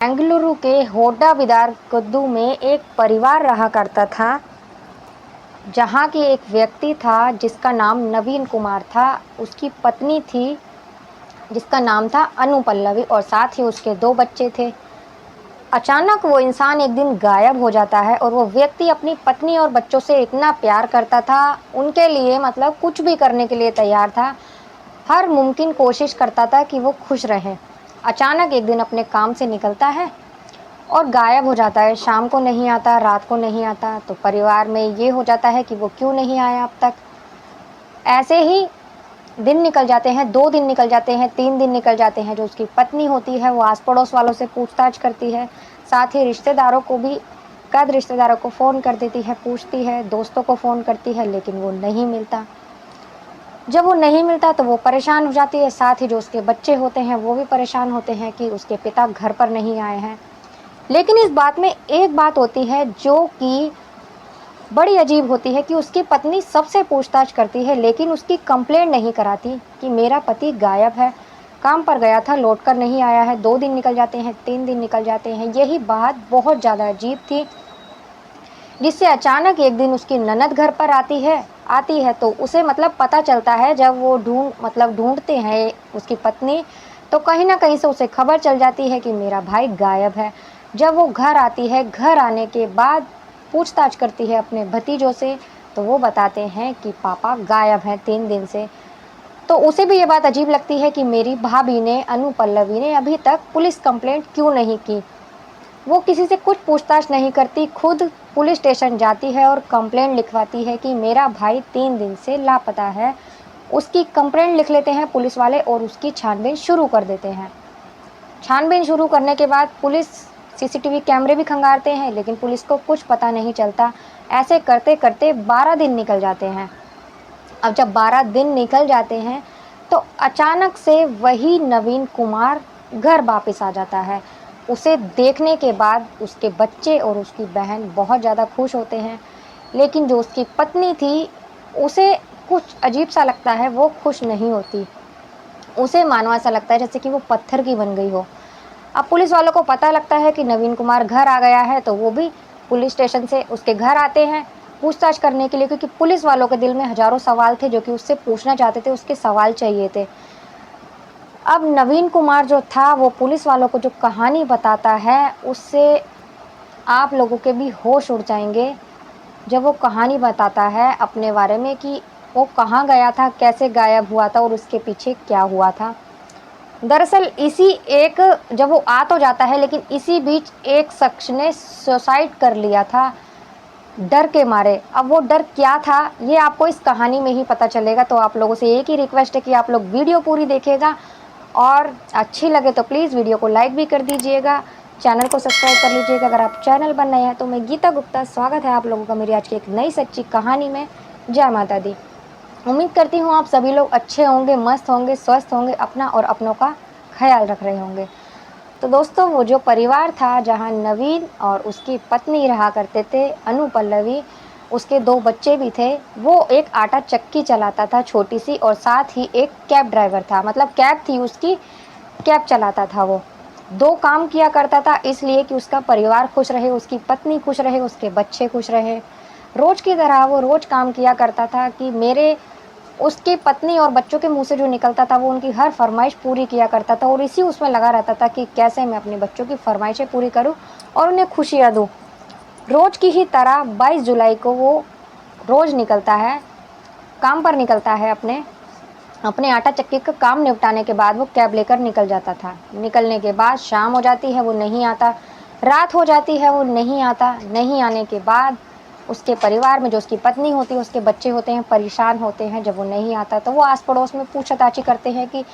बेंगलुरु के होड्डा विदारकद्दू में एक परिवार रहा करता था, जहाँ की एक व्यक्ति था जिसका नाम नवीन कुमार था। उसकी पत्नी थी जिसका नाम था अनु पल्लवी और साथ ही उसके 2 बच्चे थे। अचानक वो इंसान एक दिन गायब हो जाता है और वो व्यक्ति अपनी पत्नी और बच्चों से इतना प्यार करता था, उनके लिए मतलब कुछ भी करने के लिए तैयार था, हर मुमकिन कोशिश करता था कि वो खुश रहें। अचानक एक दिन अपने काम से निकलता है और गायब हो जाता है। शाम को नहीं आता, रात को नहीं आता, तो परिवार में ये हो जाता है कि वो क्यों नहीं आया अब तक। ऐसे ही दिन निकल जाते हैं, 2 दिन निकल जाते हैं, 3 दिन निकल जाते हैं। जो उसकी पत्नी होती है वो आस पड़ोस वालों से पूछताछ करती है, साथ ही रिश्तेदारों को भी कद रिश्तेदारों को फ़ोन कर देती है, पूछती है, दोस्तों को फ़ोन करती है, लेकिन वो नहीं मिलता। जब वो नहीं मिलता तो वो परेशान हो जाती है, साथ ही जो उसके बच्चे होते हैं वो भी परेशान होते हैं कि उसके पिता घर पर नहीं आए हैं। लेकिन इस बात में एक बात होती है जो कि बड़ी अजीब होती है कि उसकी पत्नी सबसे पूछताछ करती है, लेकिन उसकी कंप्लेंट नहीं कराती कि मेरा पति गायब है, काम पर गया था, लौट कर नहीं आया है। 2 दिन निकल जाते हैं, 3 दिन निकल जाते हैं। यही बात बहुत ज़्यादा अजीब थी, जिससे अचानक एक दिन उसकी ननद घर पर आती है तो उसे मतलब पता चलता है, जब वो ढूंढते हैं उसकी पत्नी, तो कहीं ना कहीं से उसे खबर चल जाती है कि मेरा भाई गायब है। जब वो घर आती है, घर आने के बाद पूछताछ करती है अपने भतीजों से, तो वो बताते हैं कि पापा गायब हैं 3 दिन से। तो उसे भी ये बात अजीब लगती है कि मेरी भाभी ने, अनु पल्लवी ने, अभी तक पुलिस कंप्लेंट क्यों नहीं की। वो किसी से कुछ पूछताछ नहीं करती, खुद पुलिस स्टेशन जाती है और कंप्लेंट लिखवाती है कि मेरा भाई 3 दिन से लापता है। उसकी कंप्लेंट लिख लेते हैं पुलिस वाले और उसकी छानबीन शुरू कर देते हैं। छानबीन शुरू करने के बाद पुलिस सीसीटीवी कैमरे भी खंगालते हैं, लेकिन पुलिस को कुछ पता नहीं चलता। ऐसे करते करते 12 दिन निकल जाते हैं। अब जब 12 दिन निकल जाते हैं तो अचानक से वही नवीन कुमार घर वापस आ जाता है। उसे देखने के बाद उसके बच्चे और उसकी बहन बहुत ज़्यादा खुश होते हैं, लेकिन जो उसकी पत्नी थी उसे कुछ अजीब सा लगता है, वो खुश नहीं होती। उसे मानो ऐसा लगता है जैसे कि वो पत्थर की बन गई हो। अब पुलिस वालों को पता लगता है कि नवीन कुमार घर आ गया है, तो वो भी पुलिस स्टेशन से उसके घर आते हैं पूछताछ करने के लिए, क्योंकि पुलिस वालों के दिल में हज़ारों सवाल थे जो कि उससे पूछना चाहते थे, उसके सवाल चाहिए थे। अब नवीन कुमार जो था वो पुलिस वालों को जो कहानी बताता है, उससे आप लोगों के भी होश उड़ जाएंगे। जब वो कहानी बताता है अपने बारे में कि वो कहाँ गया था, कैसे गायब हुआ था और उसके पीछे क्या हुआ था। दरअसल जब वो आ तो जाता है, लेकिन इसी बीच एक शख्स ने सुसाइड कर लिया था डर के मारे। अब वो डर क्या था ये आपको इस कहानी में ही पता चलेगा। तो आप लोगों से एक ही रिक्वेस्ट है कि आप लोग वीडियो पूरी देखिएगा और अच्छी लगे तो प्लीज़ वीडियो को लाइक भी कर दीजिएगा, चैनल को सब्सक्राइब कर लीजिएगा अगर आप चैनल पर नए हैं। तो मैं गीता गुप्ता, स्वागत है आप लोगों का मेरी आज की एक नई सच्ची कहानी में। जय माता दी। उम्मीद करती हूँ आप सभी लोग अच्छे होंगे, मस्त होंगे, स्वस्थ होंगे, अपना और अपनों का ख्याल रख रहे होंगे। तो दोस्तों, वो जो परिवार था जहाँ नवीन और उसकी पत्नी रहा करते थे, अनु पल्लवी, उसके 2 बच्चे भी थे। वो एक आटा चक्की चलाता था छोटी सी, और साथ ही एक कैब ड्राइवर था, मतलब कैब थी उसकी, कैब चलाता था वो। 2 काम किया करता था इसलिए कि उसका परिवार खुश रहे, उसकी पत्नी खुश रहे, उसके बच्चे खुश रहे। रोज़ की तरह वो रोज़ काम किया करता था कि उसकी पत्नी और बच्चों के मुंह से जो निकलता था वो उनकी हर फरमाइश पूरी किया करता था, और इसी उसमें लगा रहता था कि कैसे मैं अपने बच्चों की फरमाइशें पूरी करूं और उन्हें खुशियां दूं। रोज़ की ही तरह 22 जुलाई को वो रोज़ निकलता है, काम पर निकलता है। अपने अपने आटा चक्की का काम निपटाने के बाद वो कैब लेकर निकल जाता था। निकलने के बाद शाम हो जाती है, वो नहीं आता। रात हो जाती है, वो नहीं आता। नहीं आने के बाद उसके परिवार में जो उसकी पत्नी होती है, उसके बच्चे होते हैं, परेशान होते हैं। जब वो नहीं आता तो वो आस पड़ोस में पूछताछ करते हैं कि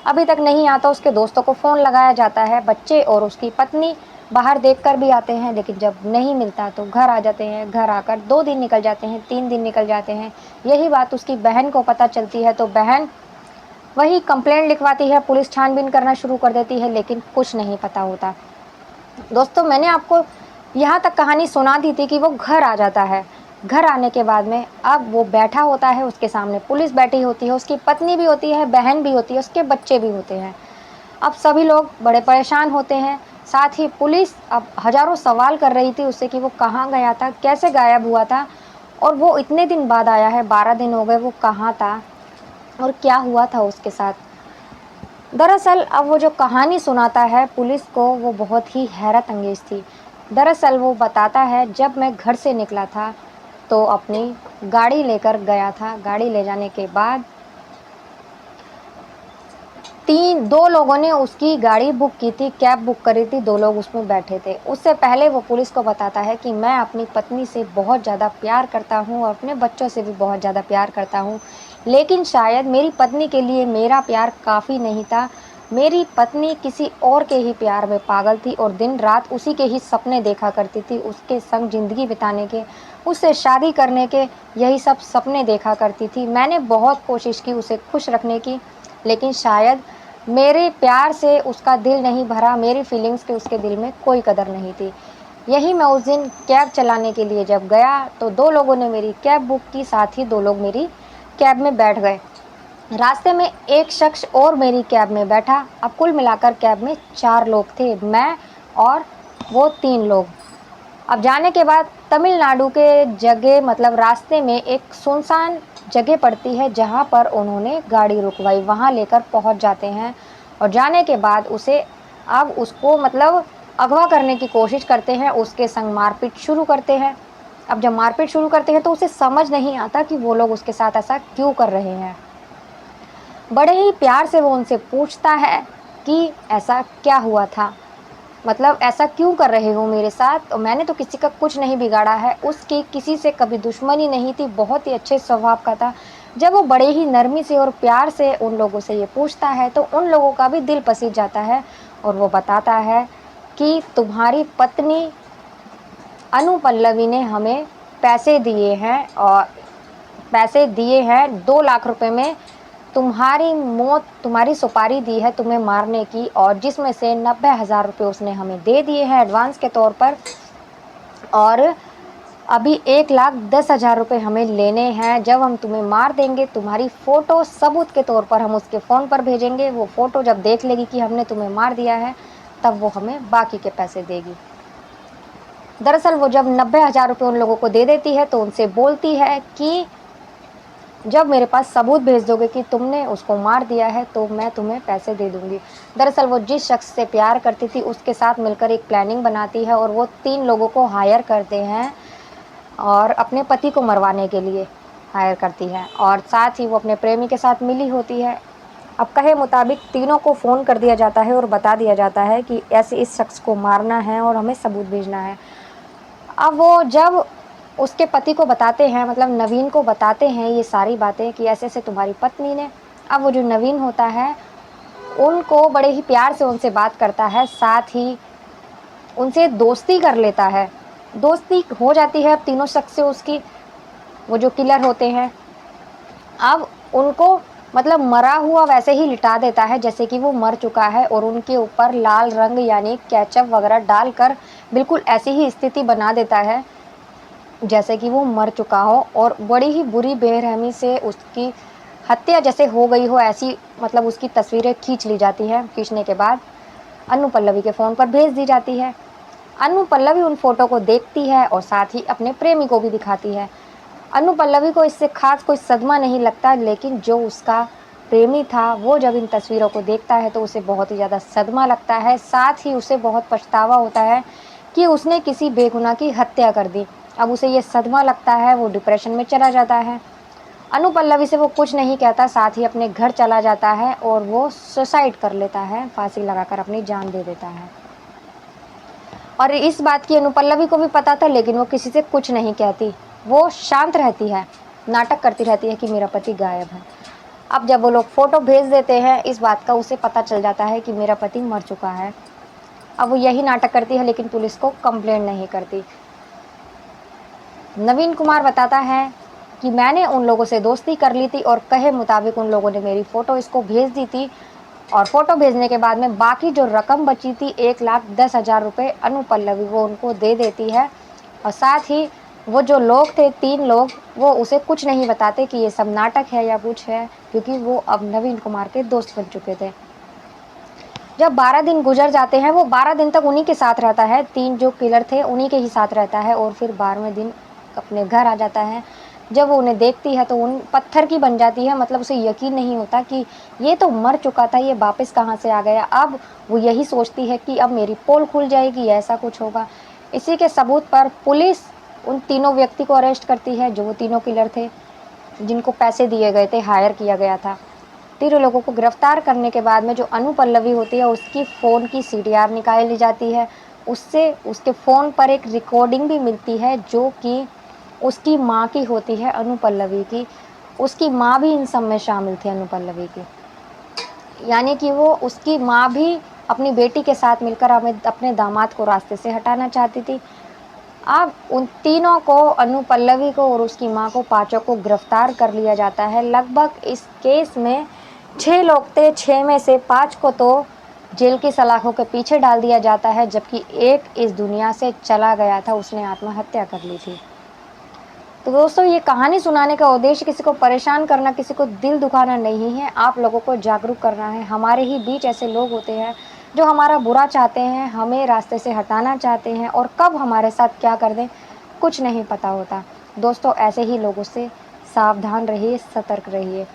अभी तक नहीं आता। उसके दोस्तों को फ़ोन लगाया जाता है। बच्चे और उसकी पत्नी बाहर देख कर भी आते हैं, लेकिन जब नहीं मिलता तो घर आ जाते हैं। घर आकर 2 दिन निकल जाते हैं, 3 दिन निकल जाते हैं। यही बात उसकी बहन को पता चलती है, तो बहन वही कंप्लेंट लिखवाती है, पुलिस छानबीन करना शुरू कर देती है, लेकिन कुछ नहीं पता होता। दोस्तों, मैंने आपको यहाँ तक कहानी सुना दी थी कि वो घर आ जाता है। घर आने के बाद में अब वो बैठा होता है, उसके सामने पुलिस बैठी होती है, उसकी पत्नी भी होती है, बहन भी होती है, उसके बच्चे भी होते हैं। अब सभी लोग बड़े परेशान होते हैं। साथ ही पुलिस अब हज़ारों सवाल कर रही थी उससे कि वो कहाँ गया था, कैसे गायब हुआ था और वो इतने दिन बाद आया है, 12 दिन हो गए, वो कहाँ था और क्या हुआ था उसके साथ। दरअसल अब वो जो कहानी सुनाता है पुलिस को, वो बहुत ही हैरत अंगेज थी। दरअसल वो बताता है, जब मैं घर से निकला था तो अपनी गाड़ी लेकर गया था। गाड़ी ले जाने के बाद 2 लोगों ने उसकी गाड़ी बुक की थी, कैब बुक करी थी, 2 लोग उसमें बैठे थे। उससे पहले वो पुलिस को बताता है कि मैं अपनी पत्नी से बहुत ज़्यादा प्यार करता हूँ और अपने बच्चों से भी बहुत ज़्यादा प्यार करता हूँ। लेकिन शायद मेरी पत्नी के लिए मेरा प्यार काफ़ी नहीं था। मेरी पत्नी किसी और के ही प्यार में पागल थी और दिन-रात उसी के ही सपने देखा करती थी, उसके संग ज़िंदगी बिताने के, उससे शादी करने के, यही सब सपने देखा करती थी। मैंने बहुत कोशिश की उसे खुश रखने की, लेकिन शायद मेरे प्यार से उसका दिल नहीं भरा, मेरी फीलिंग्स की उसके दिल में कोई कदर नहीं थी। यही मैं उस दिन कैब चलाने के लिए जब गया तो 2 लोगों ने मेरी कैब बुक की, साथ ही 2 लोग मेरी कैब में बैठ गए। रास्ते में एक शख्स और मेरी कैब में बैठा। अब कुल मिलाकर कैब में 4 लोग थे, मैं और वो 3 लोग। अब जाने के बाद तमिलनाडु के जगह मतलब रास्ते में एक सुनसान जगह पड़ती है जहाँ पर उन्होंने गाड़ी रुकवाई, वहाँ लेकर पहुँच जाते हैं और जाने के बाद अब उसको मतलब अगवा करने की कोशिश करते हैं, उसके संग मारपीट शुरू करते हैं। अब जब मारपीट शुरू करते हैं तो उसे समझ नहीं आता कि वो लोग उसके साथ ऐसा क्यों कर रहे हैं। बड़े ही प्यार से वो उनसे पूछता है कि ऐसा क्या हुआ था? मतलब ऐसा क्यों कर रहे हो मेरे साथ? और मैंने तो किसी का कुछ नहीं बिगाड़ा है। उसकी किसी से कभी दुश्मनी नहीं थी, बहुत ही अच्छे स्वभाव का था। जब वो बड़े ही नरमी से और प्यार से उन लोगों से ये पूछता है तो उन लोगों का भी दिल पसीज जाता है और वो बताता है कि तुम्हारी पत्नी अनुपल्लवी ने हमें पैसे दिए हैं और पैसे दिए हैं 2 लाख रुपए में, तुम्हारी सुपारी दी है तुम्हें मारने की और जिसमें से 90,000 रुपये उसने हमें दे दिए हैं एडवांस के तौर पर और अभी 1,10,000 रुपये हमें लेने हैं। जब हम तुम्हें मार देंगे तुम्हारी फ़ोटो सबूत के तौर पर हम उसके फ़ोन पर भेजेंगे। वो फ़ोटो जब देख लेगी कि हमने तुम्हें मार दिया है तब वो हमें बाकी के पैसे देगी। दरअसल वो जब 90,000 रुपये उन लोगों को दे देती है तो उनसे बोलती है कि जब मेरे पास सबूत भेज दोगे कि तुमने उसको मार दिया है तो मैं तुम्हें पैसे दे दूँगी। दरअसल वो जिस शख्स से प्यार करती थी उसके साथ मिलकर एक प्लानिंग बनाती है और वो 3 लोगों को हायर करते हैं और अपने पति को मरवाने के लिए हायर करती है और साथ ही वो अपने प्रेमी के साथ मिली होती है। अब कहे मुताबिक तीनों को फ़ोन कर दिया जाता है और बता दिया जाता है कि ऐसे इस शख्स को मारना है और हमें सबूत भेजना है। अब वो जब उसके पति को बताते हैं मतलब नवीन को बताते हैं ये सारी बातें कि ऐसे-ऐसे तुम्हारी पत्नी ने, अब वो जो नवीन होता है उनको बड़े ही प्यार से उनसे बात करता है, साथ ही उनसे दोस्ती कर लेता है। दोस्ती हो जाती है अब तीनों शख्स से उसकी, वो जो किलर होते हैं। अब उनको मतलब मरा हुआ वैसे ही लिटा देता है जैसे कि वो मर चुका है और उनके ऊपर लाल रंग यानी केचप वगैरह डालकर बिल्कुल ऐसी ही स्थिति बना देता है जैसे कि वो मर चुका हो और बड़ी ही बुरी बेरहमी से उसकी हत्या जैसे हो गई हो ऐसी मतलब उसकी तस्वीरें खींच ली जाती हैं। खींचने के बाद अनु पल्लवी के फ़ोन पर भेज दी जाती है। अनु पल्लवी उन फ़ोटो को देखती है और साथ ही अपने प्रेमी को भी दिखाती है। अनु पल्लवी को इससे ख़ास कोई सदमा नहीं लगता, लेकिन जो उसका प्रेमी था वो जब इन तस्वीरों को देखता है तो उसे बहुत ही ज़्यादा सदमा लगता है। साथ ही उसे बहुत पछतावा होता है कि उसने किसी बेगुनाह की हत्या कर दी। अब उसे ये सदमा लगता है, वो डिप्रेशन में चला जाता है। अनु पल्लवी से वो कुछ नहीं कहता, साथ ही अपने घर चला जाता है और वो सुसाइड कर लेता है, फांसी लगाकर अपनी जान दे देता है। और इस बात की अनु पल्लवी को भी पता था लेकिन वो किसी से कुछ नहीं कहती। वो शांत रहती है, नाटक करती रहती है कि मेरा पति गायब है। अब जब वो लोग फ़ोटो भेज देते हैं इस बात का उसे पता चल जाता है कि मेरा पति मर चुका है। अब वो यही नाटक करती है लेकिन पुलिस को कंप्लेंट नहीं करती। नवीन कुमार बताता है कि मैंने उन लोगों से दोस्ती कर ली थी और कहे मुताबिक उन लोगों ने मेरी फ़ोटो इसको भेज दी थी और फ़ोटो भेजने के बाद में बाकी जो रकम बची थी 1,10,000 रुपये अनु पल्लवी वो उनको दे देती है और साथ ही वो जो लोग थे 3 लोग वो उसे कुछ नहीं बताते कि ये सब नाटक है या कुछ है, क्योंकि वो अब नवीन कुमार के दोस्त बन चुके थे। जब 12 दिन गुजर जाते हैं, वो 12 दिन तक उन्हीं के साथ रहता है, 3 जो किलर थे उन्हीं के ही साथ रहता है और फिर 12वें दिन अपने घर आ जाता है। जब वो उन्हें देखती है तो उन पत्थर की बन जाती है, मतलब उसे यकीन नहीं होता कि ये तो मर चुका था, ये वापस कहाँ से आ गया। अब वो यही सोचती है कि अब मेरी पोल खुल जाएगी, ऐसा कुछ होगा। इसी के सबूत पर पुलिस उन तीनों व्यक्ति को अरेस्ट करती है, जो वो तीनों किलर थे, जिनको पैसे दिए गए थे, हायर किया गया था। तीनों लोगों को गिरफ्तार करने के बाद में जो अनु पल्लवी होती है, उसकी फ़ोन की सीडीआर निकाल ली जाती है। उससे उसके फ़ोन पर एक रिकॉर्डिंग भी मिलती है, जो कि उसकी माँ की होती है, अनु पल्लवी की। उसकी माँ भी इन सब में शामिल थी, अनु पल्लवी की। यानी कि वो उसकी माँ भी अपनी बेटी के साथ मिलकर अपने दामाद को रास्ते से हटाना चाहती थी। अब उन तीनों को, अनु पल्लवी को और उसकी माँ को, पाँचों को गिरफ्तार कर लिया जाता है। लगभग इस केस में 6 लोग थे, 6 में से 5 को तो जेल की सलाखों के पीछे डाल दिया जाता है, जबकि एक इस दुनिया से चला गया था, उसने आत्महत्या कर ली थी। तो दोस्तों, ये कहानी सुनाने का उद्देश्य किसी को परेशान करना, किसी को दिल दुखाना नहीं है, आप लोगों को जागरूक करना है। हमारे ही बीच ऐसे लोग होते हैं जो हमारा बुरा चाहते हैं, हमें रास्ते से हटाना चाहते हैं, और कब हमारे साथ क्या कर दें कुछ नहीं पता होता। दोस्तों, ऐसे ही लोगों से सावधान रहिए, सतर्क रहिए।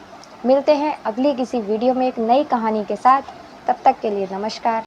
मिलते हैं अगली किसी वीडियो में एक नई कहानी के साथ। तब तक के लिए नमस्कार।